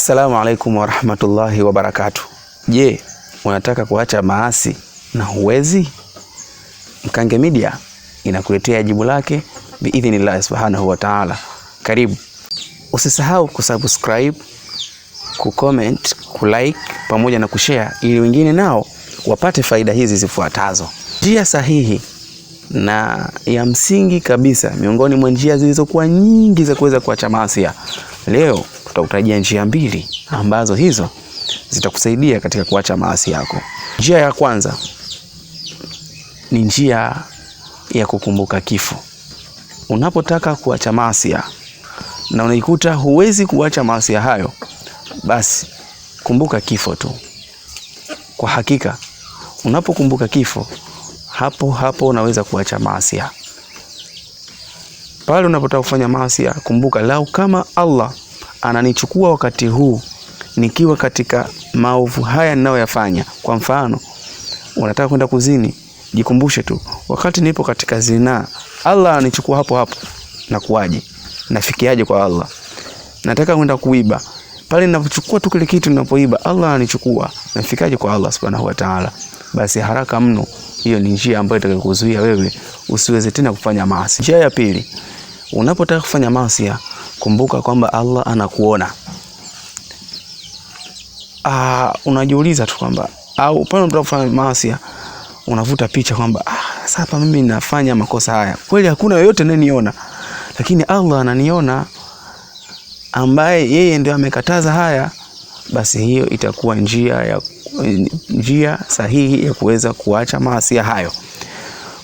Assalamu alaikum warahmatullahi wabarakatuh. Je, unataka kuacha maasi na huwezi? Mkange Media inakuletea jibu lake biidhnillah subhanahu wa ta'ala. Karibu. Usisahau kusubscribe, kucomment, kulike pamoja na kushare ili wengine nao wapate faida hizi zifuatazo. Njia sahihi na ya msingi kabisa miongoni mwa njia zilizokuwa nyingi za kuweza kuacha maasi. Leo tutakutajia njia mbili ambazo hizo zitakusaidia katika kuacha maasi yako. Njia ya kwanza ni njia ya kukumbuka kifo. Unapotaka kuacha maasi na unaikuta huwezi kuacha maasi hayo, basi kumbuka kifo tu. Kwa hakika unapokumbuka kifo, hapo unaweza kuacha maasi. Pale unapotaka kufanya maasi, kumbuka lau kama Allah ananichukua wakati huu nikiwa katika maovu haya ninayoyafanya. Kwa mfano, unataka kwenda kuzini, jikumbushe tu wakati nipo katika zina, Allah ananichukua hapo na kuaje? Nafikiaje kwa Allah? Nataka kwenda kuiba, pale ninapochukua tu kile kitu ninapoiba, Allah ananichukua, nafikaje kwa Allah subhanahu wa ta'ala? Basi haraka mno, hiyo ni njia ambayo itakayokuzuia wewe usiweze tena kufanya maasi. Njia ya pili, unapotaka kufanya maasi, kumbuka kwamba Allah anakuona. Unajiuliza tu kwamba au pale unapotaka kufanya maasi unavuta picha kwamba sasa hapa mimi nafanya makosa haya, kweli hakuna yoyote anayeniona, lakini Allah ananiona, ambaye yeye ndio amekataza haya. Basi hiyo itakuwa njia sahihi ya kuweza kuacha maasi hayo.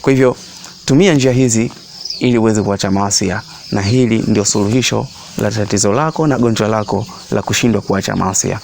Kwa hivyo tumia njia hizi ili uweze kuacha maasi, na hili ndio suluhisho la tatizo lako na gonjwa lako la kushindwa kuacha maasi.